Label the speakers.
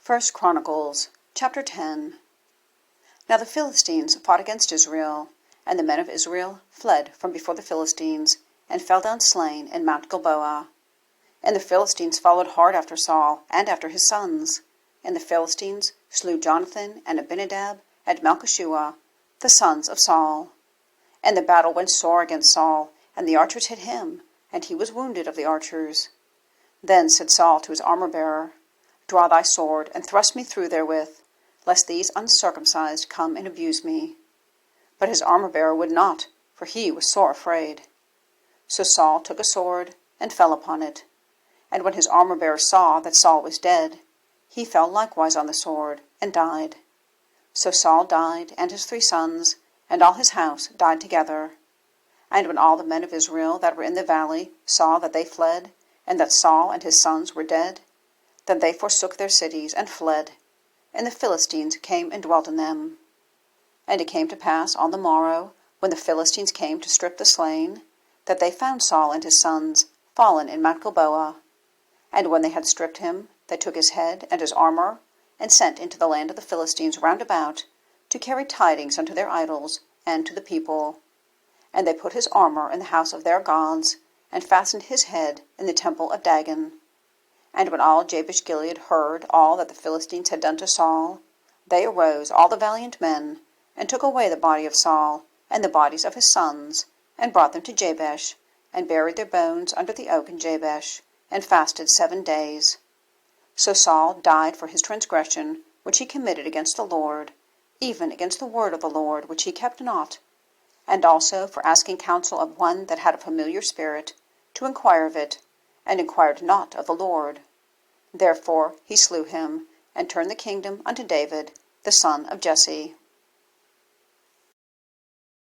Speaker 1: Chronicles, chapter 10. Now the Philistines fought against Israel, and the men of Israel fled from before the Philistines, and fell down slain in Mount Gilboa. And the Philistines followed hard after Saul, and after his sons. And the Philistines slew Jonathan and Abinadab and Malchishua, the sons of Saul. And the battle went sore against Saul, and the archers hit him, and he was wounded of the archers. Then said Saul to his armour-bearer, Draw thy sword, and thrust me through therewith, lest these uncircumcised come and abuse me. But his armour-bearer would not, for he was sore afraid. So Saul took a sword, and fell upon it. And when his armour-bearer saw that Saul was dead, he fell likewise on the sword, and died. So Saul died, and his 3 sons, and all his house died together. And when all the men of Israel that were in the valley saw that they fled, and that Saul and his sons were dead, then they forsook their cities, and fled, and the Philistines came and dwelt in them. And it came to pass on the morrow, when the Philistines came to strip the slain, that they found Saul and his sons fallen in Mount Gilboa. And when they had stripped him, they took his head and his armour, and sent into the land of the Philistines round about, to carry tidings unto their idols, and to the people. And they put his armour in the house of their gods, and fastened his head in the temple of Dagon. And when all Jabesh Gilead heard all that the Philistines had done to Saul, they arose, all the valiant men, and took away the body of Saul, and the bodies of his sons, and brought them to Jabesh, and buried their bones under the oak in Jabesh, and fasted 7 days. So Saul died for his transgression, which he committed against the Lord, even against the word of the Lord, which he kept not, and also for asking counsel of one that had a familiar spirit, to inquire of it, and inquired not of the Lord. Therefore he slew him, and turned the kingdom unto David, the son of Jesse.